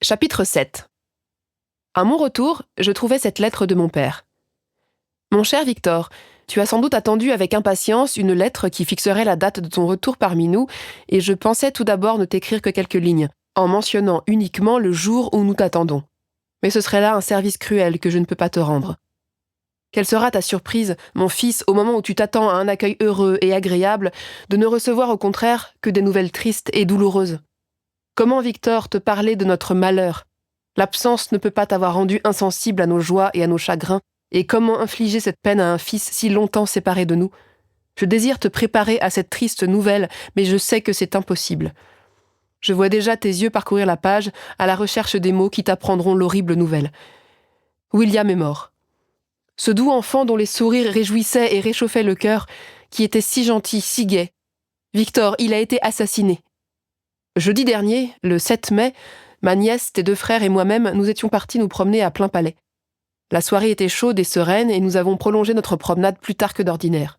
Chapitre 7. À mon retour, je trouvais cette lettre de mon père. « Mon cher Victor, tu as sans doute attendu avec impatience une lettre qui fixerait la date de ton retour parmi nous, et je pensais tout d'abord ne t'écrire que quelques lignes, en mentionnant uniquement le jour où nous t'attendons. Mais ce serait là un service cruel que je ne peux pas te rendre. Quelle sera ta surprise, mon fils, au moment où tu t'attends à un accueil heureux et agréable, de ne recevoir au contraire que des nouvelles tristes et douloureuses. Comment, Victor, te parler de notre malheur ? L'absence ne peut pas t'avoir rendu insensible à nos joies et à nos chagrins, et comment infliger cette peine à un fils si longtemps séparé de nous ? Je désire te préparer à cette triste nouvelle, mais je sais que c'est impossible. Je vois déjà tes yeux parcourir la page à la recherche des mots qui t'apprendront l'horrible nouvelle. William est mort. Ce doux enfant dont les sourires réjouissaient et réchauffaient le cœur, qui était si gentil, si gai. Victor, il a été assassiné. Jeudi dernier, le 7 mai, ma nièce, tes deux frères et moi-même, nous étions partis nous promener à plein palais. La soirée était chaude et sereine et nous avons prolongé notre promenade plus tard que d'ordinaire.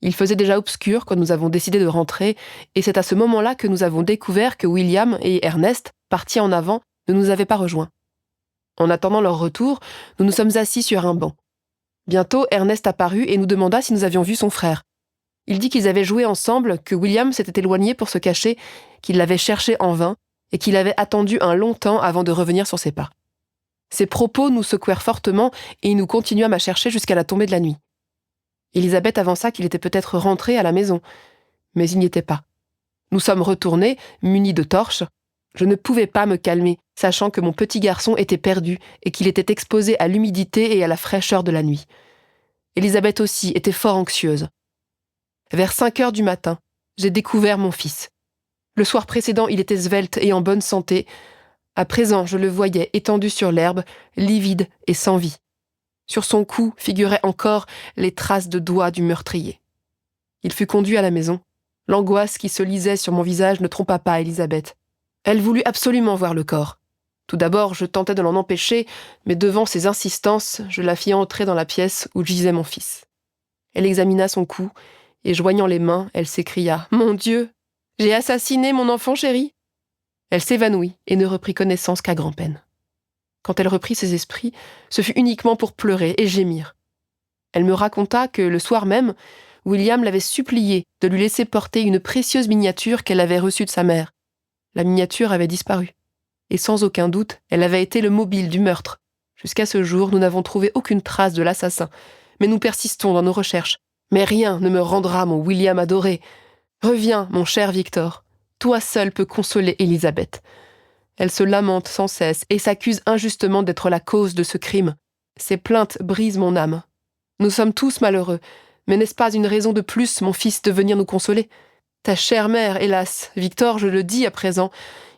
Il faisait déjà obscur quand nous avons décidé de rentrer et c'est à ce moment-là que nous avons découvert que William et Ernest, partis en avant, ne nous avaient pas rejoints. En attendant leur retour, nous nous sommes assis sur un banc. Bientôt, Ernest apparut et nous demanda si nous avions vu son frère. Il dit qu'ils avaient joué ensemble, que William s'était éloigné pour se cacher, qu'il l'avait cherché en vain et qu'il avait attendu un long temps avant de revenir sur ses pas. Ces propos nous secouèrent fortement et nous continuâmes à chercher jusqu'à la tombée de la nuit. Elisabeth avança qu'il était peut-être rentré à la maison, mais il n'y était pas. Nous sommes retournés, munis de torches. Je ne pouvais pas me calmer, sachant que mon petit garçon était perdu et qu'il était exposé à l'humidité et à la fraîcheur de la nuit. Elisabeth aussi était fort anxieuse. Vers 5 heures du matin, j'ai découvert mon fils. Le soir précédent, il était svelte et en bonne santé. À présent, je le voyais étendu sur l'herbe, livide et sans vie. Sur son cou figuraient encore les traces de doigts du meurtrier. Il fut conduit à la maison. L'angoisse qui se lisait sur mon visage ne trompa pas Elisabeth. Elle voulut absolument voir le corps. Tout d'abord, je tentai de l'en empêcher, mais devant ses insistances, je la fis entrer dans la pièce où gisait mon fils. Elle examina son cou, et joignant les mains, elle s'écria « Mon Dieu, j'ai assassiné mon enfant chéri !» Elle s'évanouit et ne reprit connaissance qu'à grand-peine. Quand elle reprit ses esprits, ce fut uniquement pour pleurer et gémir. Elle me raconta que, le soir même, William l'avait suppliée de lui laisser porter une précieuse miniature qu'elle avait reçue de sa mère. La miniature avait disparu. Et sans aucun doute, elle avait été le mobile du meurtre. Jusqu'à ce jour, nous n'avons trouvé aucune trace de l'assassin. Mais nous persistons dans nos recherches. Mais rien ne me rendra mon William adoré. Reviens, mon cher Victor. Toi seul peux consoler Elisabeth. Elle se lamente sans cesse et s'accuse injustement d'être la cause de ce crime. Ses plaintes brisent mon âme. Nous sommes tous malheureux, mais n'est-ce pas une raison de plus, mon fils, de venir nous consoler ? Ta chère mère, hélas, Victor, je le dis à présent,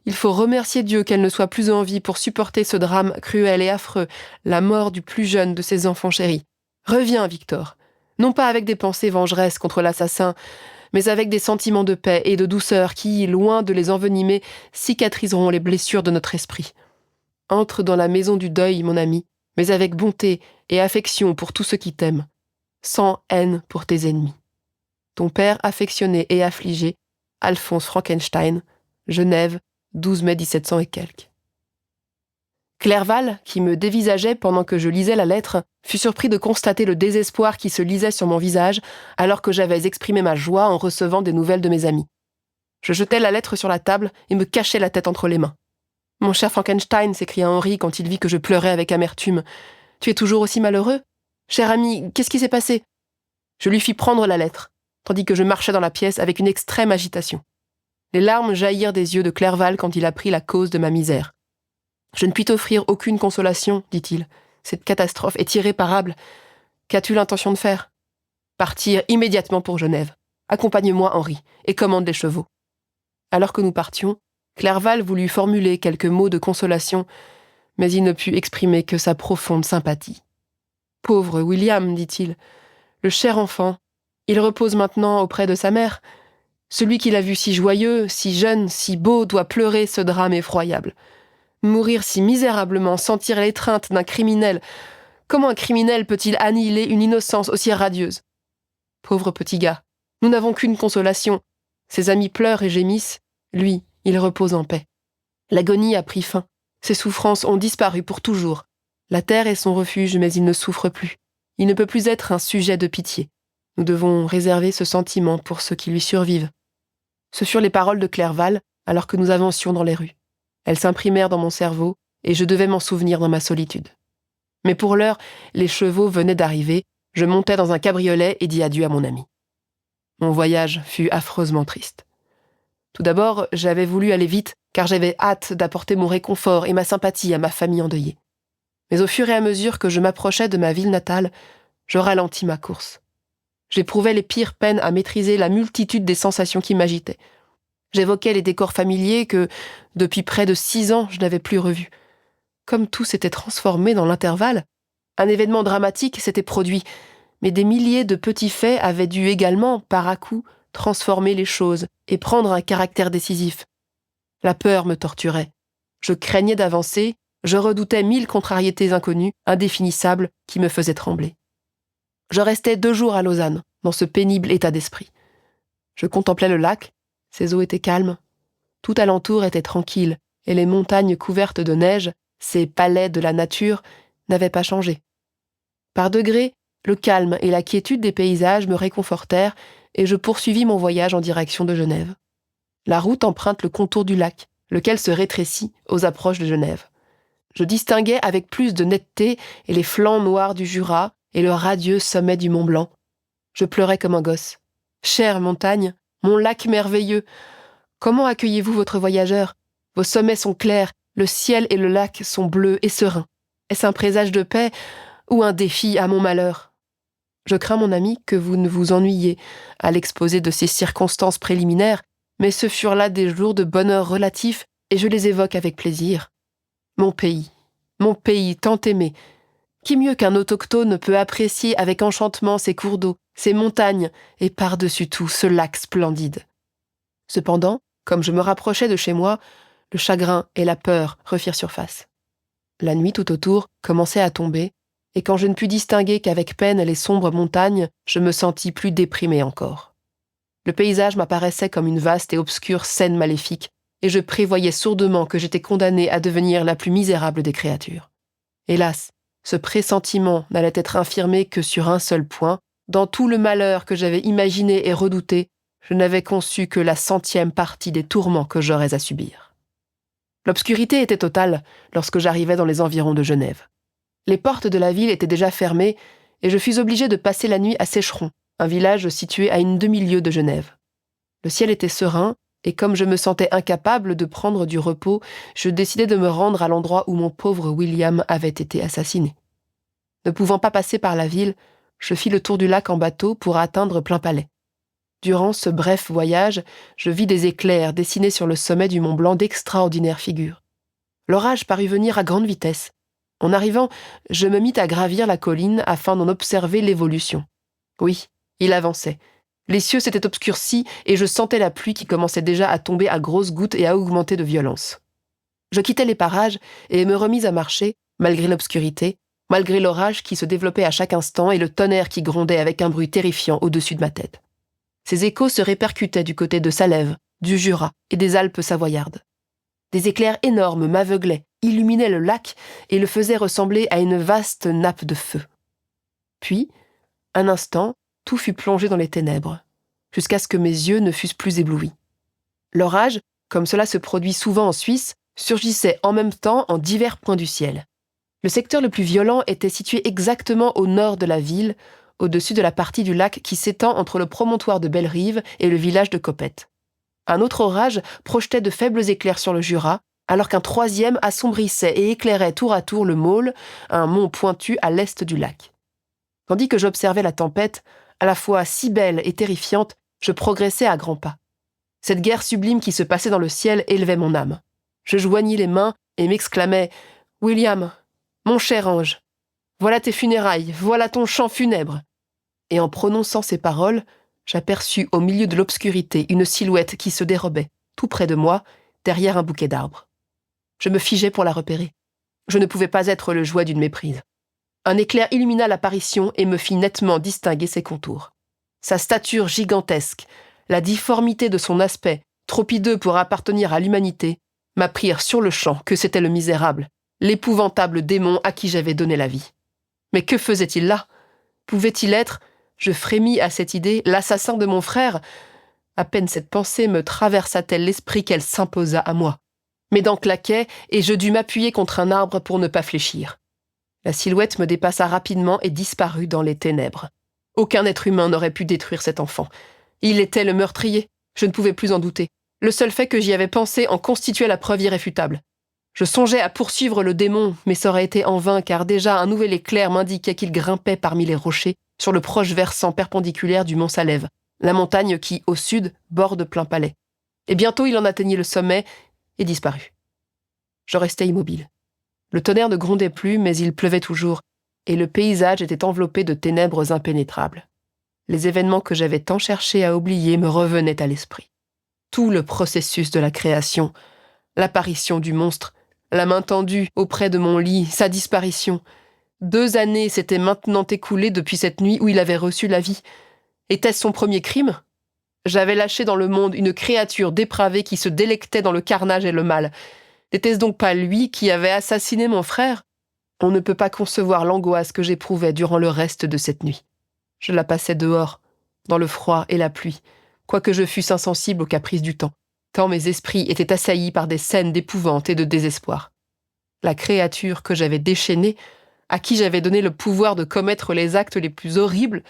il faut remercier Dieu qu'elle ne soit plus en vie pour supporter ce drame cruel et affreux, la mort du plus jeune de ses enfants chéris. Reviens, Victor. Non pas avec des pensées vengeresses contre l'assassin, mais avec des sentiments de paix et de douceur qui, loin de les envenimer, cicatriseront les blessures de notre esprit. Entre dans la maison du deuil, mon ami, mais avec bonté et affection pour tous ceux qui t'aiment, sans haine pour tes ennemis. Ton père affectionné et affligé, Alphonse Frankenstein, Genève, 12 mai 1700 et quelques. Clerval, qui me dévisageait pendant que je lisais la lettre, fut surpris de constater le désespoir qui se lisait sur mon visage alors que j'avais exprimé ma joie en recevant des nouvelles de mes amis. Je jetai la lettre sur la table et me cachai la tête entre les mains. « Mon cher Frankenstein » s'écria Henri quand il vit que je pleurais avec amertume. « Tu es toujours aussi malheureux ? Cher ami, qu'est-ce qui s'est passé ?» Je lui fis prendre la lettre, tandis que je marchais dans la pièce avec une extrême agitation. Les larmes jaillirent des yeux de Clerval quand il apprit la cause de ma misère. « Je ne puis t'offrir aucune consolation, dit-il. Cette catastrophe est irréparable. Qu'as-tu l'intention de faire ? Partir immédiatement pour Genève. Accompagne-moi, Henri, et commande les chevaux. » Alors que nous partions, Clerval voulut formuler quelques mots de consolation, mais il ne put exprimer que sa profonde sympathie. « Pauvre William, dit-il, le cher enfant, il repose maintenant auprès de sa mère. Celui qui l'a vu si joyeux, si jeune, si beau, doit pleurer ce drame effroyable. Mourir si misérablement, sentir l'étreinte d'un criminel. Comment un criminel peut-il annihiler une innocence aussi radieuse ? Pauvre petit gars, nous n'avons qu'une consolation. Ses amis pleurent et gémissent. Lui, il repose en paix. L'agonie a pris fin. Ses souffrances ont disparu pour toujours. La terre est son refuge, mais il ne souffre plus. Il ne peut plus être un sujet de pitié. Nous devons réserver ce sentiment pour ceux qui lui survivent. Ce furent les paroles de Clerval alors que nous avancions dans les rues. Elles s'imprimèrent dans mon cerveau et je devais m'en souvenir dans ma solitude. Mais pour l'heure, les chevaux venaient d'arriver, je montai dans un cabriolet et dis adieu à mon ami. Mon voyage fut affreusement triste. Tout d'abord, j'avais voulu aller vite car j'avais hâte d'apporter mon réconfort et ma sympathie à ma famille endeuillée. Mais au fur et à mesure que je m'approchais de ma ville natale, je ralentis ma course. J'éprouvais les pires peines à maîtriser la multitude des sensations qui m'agitaient. J'évoquais les décors familiers que, depuis près de 6 ans, je n'avais plus revus. Comme tout s'était transformé dans l'intervalle, un événement dramatique s'était produit, mais des milliers de petits faits avaient dû également, par à-coups, transformer les choses et prendre un caractère décisif. La peur me torturait. Je craignais d'avancer, je redoutais 1000 contrariétés inconnues, indéfinissables, qui me faisaient trembler. Je restai 2 jours à Lausanne, dans ce pénible état d'esprit. Je contemplais le lac, ses eaux étaient calmes. Tout alentour était tranquille, et les montagnes couvertes de neige, ces palais de la nature, n'avaient pas changé. Par degrés, le calme et la quiétude des paysages me réconfortèrent, et je poursuivis mon voyage en direction de Genève. La route emprunte le contour du lac, lequel se rétrécit aux approches de Genève. Je distinguais avec plus de netteté les flancs noirs du Jura et le radieux sommet du Mont Blanc. Je pleurais comme un gosse. Chère montagne, mon lac merveilleux, comment accueillez-vous votre voyageur ? Vos sommets sont clairs, le ciel et le lac sont bleus et sereins. Est-ce un présage de paix ou un défi à mon malheur ? Je crains, mon ami, que vous ne vous ennuyiez à l'exposé de ces circonstances préliminaires, mais ce furent là des jours de bonheur relatif et je les évoque avec plaisir. Mon pays tant aimé. Qui mieux qu'un autochtone peut apprécier avec enchantement ces cours d'eau, ces montagnes et par-dessus tout ce lac splendide. Cependant, comme je me rapprochais de chez moi, le chagrin et la peur refirent surface. La nuit tout autour commençait à tomber, et quand je ne pus distinguer qu'avec peine les sombres montagnes, je me sentis plus déprimé encore. Le paysage m'apparaissait comme une vaste et obscure scène maléfique, et je prévoyais sourdement que j'étais condamné à devenir la plus misérable des créatures. Hélas, ce pressentiment n'allait être infirmé que sur un seul point. Dans tout le malheur que j'avais imaginé et redouté, je n'avais conçu que la 100e partie des tourments que j'aurais à subir. L'obscurité était totale lorsque j'arrivais dans les environs de Genève. Les portes de la ville étaient déjà fermées et je fus obligé de passer la nuit à Sécheron, un village situé à une demi-lieue de Genève. Le ciel était serein et comme je me sentais incapable de prendre du repos, je décidai de me rendre à l'endroit où mon pauvre William avait été assassiné. Ne pouvant pas passer par la ville, je fis le tour du lac en bateau pour atteindre Plainpalais. Durant ce bref voyage, je vis des éclairs dessinés sur le sommet du Mont Blanc d'extraordinaires figures. L'orage parut venir à grande vitesse. En arrivant, je me mis à gravir la colline afin d'en observer l'évolution. Oui, il avançait. Les cieux s'étaient obscurcis et je sentais la pluie qui commençait déjà à tomber à grosses gouttes et à augmenter de violence. Je quittai les parages et me remis à marcher, malgré l'obscurité, malgré l'orage qui se développait à chaque instant et le tonnerre qui grondait avec un bruit terrifiant au-dessus de ma tête. Ces échos se répercutaient du côté de Salève, du Jura et des Alpes savoyardes. Des éclairs énormes m'aveuglaient, illuminaient le lac et le faisaient ressembler à une vaste nappe de feu. Puis, un instant, tout fut plongé dans les ténèbres, jusqu'à ce que mes yeux ne fussent plus éblouis. L'orage, comme cela se produit souvent en Suisse, surgissait en même temps en divers points du ciel. Le secteur le plus violent était situé exactement au nord de la ville, au-dessus de la partie du lac qui s'étend entre le promontoire de Bellerive et le village de Coppet. Un autre orage projetait de faibles éclairs sur le Jura, alors qu'un troisième assombrissait et éclairait tour à tour le Maule, un mont pointu à l'est du lac. Tandis que j'observais la tempête, à la fois si belle et terrifiante, je progressais à grands pas. Cette guerre sublime qui se passait dans le ciel élevait mon âme. Je joignis les mains et m'exclamais « William, mon cher ange, voilà tes funérailles, voilà ton chant funèbre !» Et en prononçant ces paroles, j'aperçus au milieu de l'obscurité une silhouette qui se dérobait, tout près de moi, derrière un bouquet d'arbres. Je me figeai pour la repérer. Je ne pouvais pas être le jouet d'une méprise. Un éclair illumina l'apparition et me fit nettement distinguer ses contours. Sa stature gigantesque, la difformité de son aspect, trop hideux pour appartenir à l'humanité, m'apprirent sur le champ que c'était le misérable, l'épouvantable démon à qui j'avais donné la vie. Mais que faisait-il là? Pouvait-il être, je frémis à cette idée, l'assassin de mon frère? À peine cette pensée me traversa-t-elle l'esprit qu'elle s'imposa à moi. Mes dents claquaient et je dus m'appuyer contre un arbre pour ne pas fléchir. La silhouette me dépassa rapidement et disparut dans les ténèbres. Aucun être humain n'aurait pu détruire cet enfant. Il était le meurtrier, je ne pouvais plus en douter. Le seul fait que j'y avais pensé en constituait la preuve irréfutable. Je songeais à poursuivre le démon, mais ça aurait été en vain car déjà un nouvel éclair m'indiquait qu'il grimpait parmi les rochers sur le proche versant perpendiculaire du mont Salève, la montagne qui, au sud, borde Plainpalais. Et bientôt il en atteignit le sommet et disparut. Je restais immobile. Le tonnerre ne grondait plus, mais il pleuvait toujours, et le paysage était enveloppé de ténèbres impénétrables. Les événements que j'avais tant cherché à oublier me revenaient à l'esprit. Tout le processus de la création, l'apparition du monstre, la main tendue auprès de mon lit, sa disparition. 2 années s'étaient maintenant écoulées depuis cette nuit où il avait reçu la vie. Était-ce son premier crime? J'avais lâché dans le monde une créature dépravée qui se délectait dans le carnage et le mal. N'était-ce donc pas lui qui avait assassiné mon frère? On ne peut pas concevoir l'angoisse que j'éprouvais durant le reste de cette nuit. Je la passais dehors, dans le froid et la pluie, quoique je fusse insensible aux caprices du temps, tant mes esprits étaient assaillis par des scènes d'épouvante et de désespoir. La créature que j'avais déchaînée, à qui j'avais donné le pouvoir de commettre les actes les plus horribles,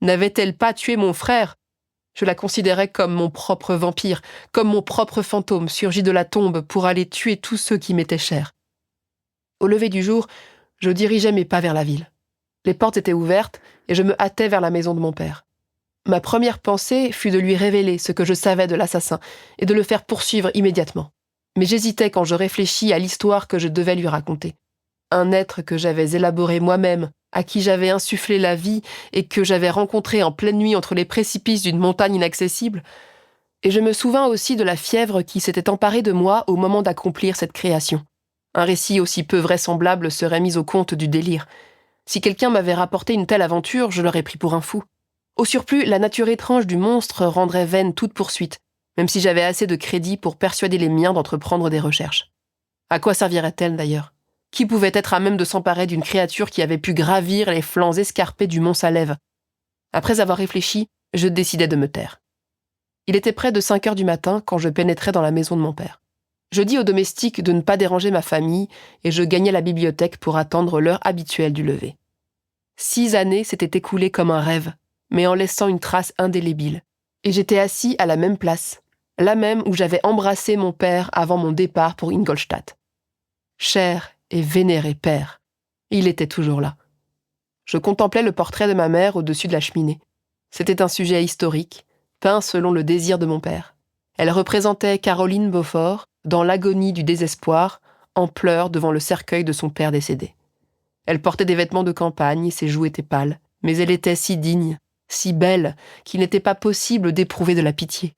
n'avait-elle pas tué mon frère? Je la considérais comme mon propre vampire, comme mon propre fantôme surgi de la tombe pour aller tuer tous ceux qui m'étaient chers. Au lever du jour, je dirigeais mes pas vers la ville. Les portes étaient ouvertes et je me hâtais vers la maison de mon père. Ma première pensée fut de lui révéler ce que je savais de l'assassin et de le faire poursuivre immédiatement. Mais j'hésitais quand je réfléchis à l'histoire que je devais lui raconter. Un être que j'avais élaboré moi-même, à qui j'avais insufflé la vie et que j'avais rencontré en pleine nuit entre les précipices d'une montagne inaccessible. Et je me souvins aussi de la fièvre qui s'était emparée de moi au moment d'accomplir cette création. Un récit aussi peu vraisemblable serait mis au compte du délire. Si quelqu'un m'avait rapporté une telle aventure, je l'aurais pris pour un fou. Au surplus, la nature étrange du monstre rendrait vaine toute poursuite, même si j'avais assez de crédit pour persuader les miens d'entreprendre des recherches. À quoi servirait-elle d'ailleurs? Qui pouvait être à même de s'emparer d'une créature qui avait pu gravir les flancs escarpés du mont Salève? Après avoir réfléchi, je décidai de me taire. Il était près de 5 heures du matin quand je pénétrai dans la maison de mon père. Je dis aux domestiques de ne pas déranger ma famille et je gagnai la bibliothèque pour attendre l'heure habituelle du lever. 6 années s'étaient écoulées comme un rêve, mais en laissant une trace indélébile. Et j'étais assis à la même place, la même où j'avais embrassé mon père avant mon départ pour Ingolstadt. Cher et vénéré père, il était toujours là. Je contemplais le portrait de ma mère au-dessus de la cheminée. C'était un sujet historique, peint selon le désir de mon père. Elle représentait Caroline Beaufort, dans l'agonie du désespoir, en pleurs devant le cercueil de son père décédé. Elle portait des vêtements de campagne, ses joues étaient pâles, mais elle était si digne, si belle, qu'il n'était pas possible d'éprouver de la pitié.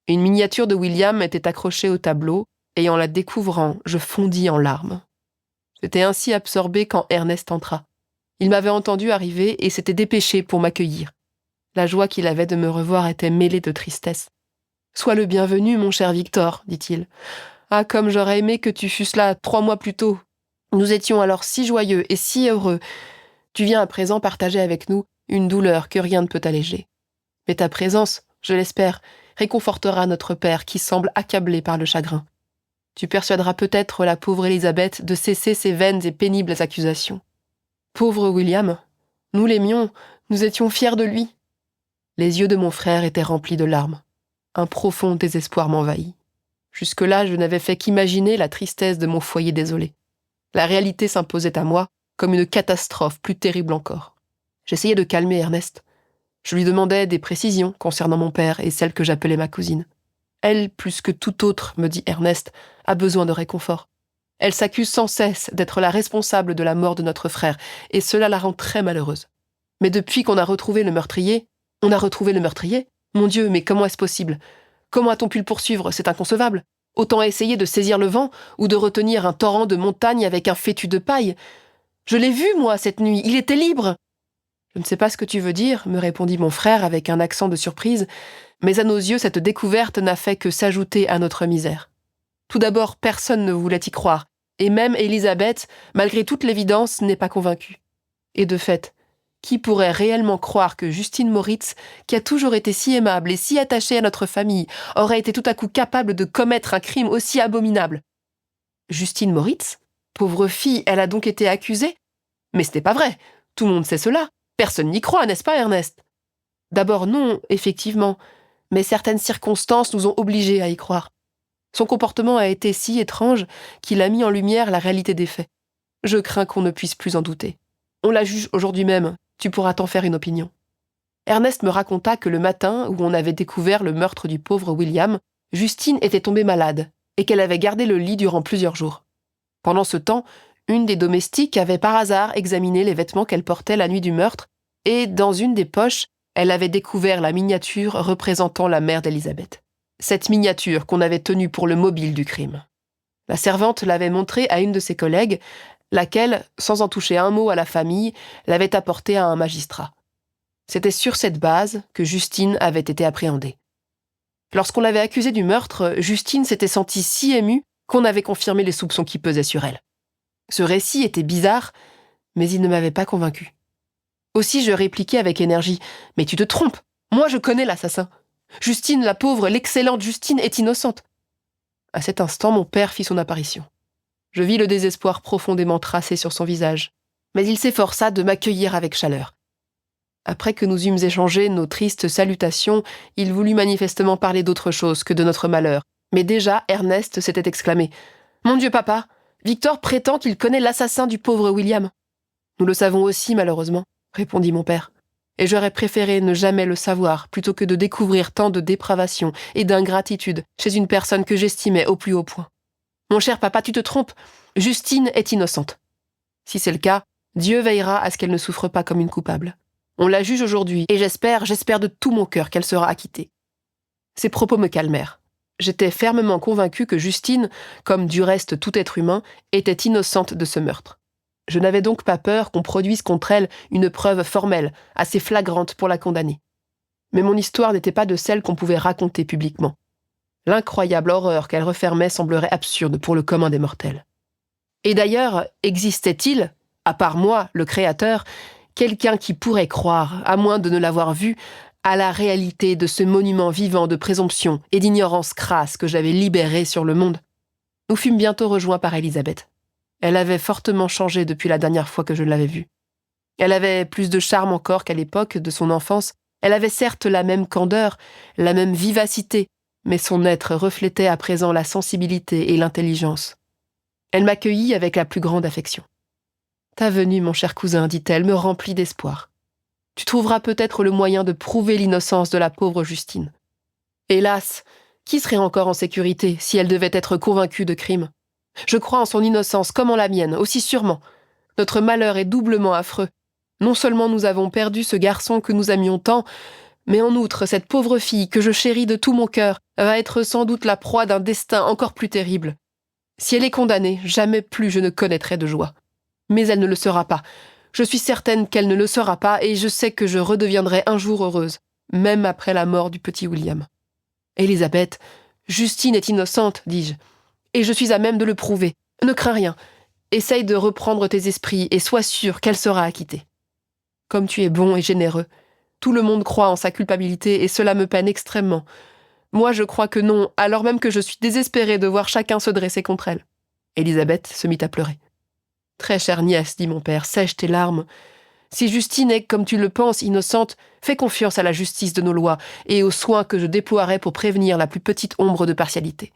Une miniature de William était accrochée au tableau, et en la découvrant, je fondis en larmes. J'étais ainsi absorbée quand Ernest entra. Il m'avait entendu arriver et s'était dépêché pour m'accueillir. La joie qu'il avait de me revoir était mêlée de tristesse. « Sois le bienvenu, mon cher Victor, dit-il. Ah, comme j'aurais aimé que tu fusses là 3 mois plus tôt. Nous étions alors si joyeux et si heureux. Tu viens à présent partager avec nous une douleur que rien ne peut alléger. Mais ta présence, je l'espère, réconfortera notre père qui semble accablé par le chagrin. Tu persuaderas peut-être la pauvre Élisabeth de cesser ses vaines et pénibles accusations. Pauvre William, nous l'aimions, nous étions fiers de lui. » Les yeux de mon frère étaient remplis de larmes. Un profond désespoir m'envahit. Jusque-là, je n'avais fait qu'imaginer la tristesse de mon foyer désolé. La réalité s'imposait à moi comme une catastrophe plus terrible encore. J'essayais de calmer Ernest. Je lui demandais des précisions concernant mon père et celle que j'appelais ma cousine. Elle, plus que tout autre, me dit Ernest, a besoin de réconfort. Elle s'accuse sans cesse d'être la responsable de la mort de notre frère, et cela la rend très malheureuse. Mais depuis qu'on a retrouvé le meurtrier... On a retrouvé le meurtrier? Mon Dieu, mais comment est-ce possible? Comment a-t-on pu le poursuivre? C'est inconcevable. Autant essayer de saisir le vent ou de retenir un torrent de montagne avec un fétu de paille. Je l'ai vu, moi, cette nuit. Il était libre. Je ne sais pas ce que tu veux dire, me répondit mon frère avec un accent de surprise, mais à nos yeux, cette découverte n'a fait que s'ajouter à notre misère. Tout d'abord, personne ne voulait y croire, et même Élisabeth, malgré toute l'évidence, n'est pas convaincue. Et de fait, qui pourrait réellement croire que Justine Moritz, qui a toujours été si aimable et si attachée à notre famille, aurait été tout à coup capable de commettre un crime aussi abominable? Justine Moritz? Pauvre fille, elle a donc été accusée? Mais ce n'est pas vrai, tout le monde sait cela. Personne n'y croit, n'est-ce pas, Ernest? D'abord non, effectivement, mais certaines circonstances nous ont obligés à y croire. Son comportement a été si étrange qu'il a mis en lumière la réalité des faits. Je crains qu'on ne puisse plus en douter. On la juge aujourd'hui même, tu pourras t'en faire une opinion. Ernest me raconta que le matin où on avait découvert le meurtre du pauvre William, Justine était tombée malade et qu'elle avait gardé le lit durant plusieurs jours. Pendant ce temps, une des domestiques avait par hasard examiné les vêtements qu'elle portait la nuit du meurtre et, dans une des poches, elle avait découvert la miniature représentant la mère d'Élisabeth. Cette miniature qu'on avait tenue pour le mobile du crime. La servante l'avait montrée à une de ses collègues, laquelle, sans en toucher un mot à la famille, l'avait apportée à un magistrat. C'était sur cette base que Justine avait été appréhendée. Lorsqu'on l'avait accusée du meurtre, Justine s'était sentie si émue qu'on avait confirmé les soupçons qui pesaient sur elle. Ce récit était bizarre, mais il ne m'avait pas convaincue. Aussi je répliquai avec énergie « Mais tu te trompes, moi je connais l'assassin. Justine, la pauvre, l'excellente Justine est innocente. » À cet instant, mon père fit son apparition. Je vis le désespoir profondément tracé sur son visage, mais il s'efforça de m'accueillir avec chaleur. Après que nous eûmes échangé nos tristes salutations, il voulut manifestement parler d'autre chose que de notre malheur. Mais déjà, Ernest s'était exclamé « Mon Dieu, papa, Victor prétend qu'il connaît l'assassin du pauvre William. » « Nous le savons aussi, malheureusement, » répondit mon père. « Et j'aurais préféré ne jamais le savoir plutôt que de découvrir tant de dépravation et d'ingratitude chez une personne que j'estimais au plus haut point. Mon cher papa, tu te trompes. Justine est innocente. Si c'est le cas, Dieu veillera à ce qu'elle ne souffre pas comme une coupable. On la juge aujourd'hui, et j'espère de tout mon cœur qu'elle sera acquittée. » Ces propos me calmèrent. J'étais fermement convaincue que Justine, comme du reste tout être humain, était innocente de ce meurtre. Je n'avais donc pas peur qu'on produise contre elle une preuve formelle, assez flagrante pour la condamner. Mais mon histoire n'était pas de celle qu'on pouvait raconter publiquement. L'incroyable horreur qu'elle refermait semblerait absurde pour le commun des mortels. Et d'ailleurs, existait-il, à part moi, le Créateur, quelqu'un qui pourrait croire, à moins de ne l'avoir vu, à la réalité de ce monument vivant de présomption et d'ignorance crasse que j'avais libéré sur le monde? Nous fûmes bientôt rejoints par Élisabeth. Elle avait fortement changé depuis la dernière fois que je l'avais vue. Elle avait plus de charme encore qu'à l'époque de son enfance. Elle avait certes la même candeur, la même vivacité, mais son être reflétait à présent la sensibilité et l'intelligence. Elle m'accueillit avec la plus grande affection. « Ta venue, mon cher cousin, dit-elle, me remplit d'espoir. Tu trouveras peut-être le moyen de prouver l'innocence de la pauvre Justine. Hélas, qui serait encore en sécurité si elle devait être convaincue de crime? Je crois en son innocence comme en la mienne, aussi sûrement. Notre malheur est doublement affreux. Non seulement nous avons perdu ce garçon que nous aimions tant, mais en outre, cette pauvre fille que je chéris de tout mon cœur va être sans doute la proie d'un destin encore plus terrible. Si elle est condamnée, jamais plus je ne connaîtrai de joie. Mais elle ne le sera pas. Je suis certaine qu'elle ne le sera pas, et je sais que je redeviendrai un jour heureuse, même après la mort du petit William. Élisabeth, Justine est innocente, dis-je. Et je suis à même de le prouver. Ne crains rien. Essaye de reprendre tes esprits et sois sûr qu'elle sera acquittée. Comme tu es bon et généreux. Tout le monde croit en sa culpabilité et cela me peine extrêmement. Moi, je crois que non, alors même que je suis désespérée de voir chacun se dresser contre elle. » Élisabeth se mit à pleurer. « Très chère nièce, dit mon père, sèche tes larmes. Si Justine est, comme tu le penses, innocente, fais confiance à la justice de nos lois et aux soins que je déploierai pour prévenir la plus petite ombre de partialité.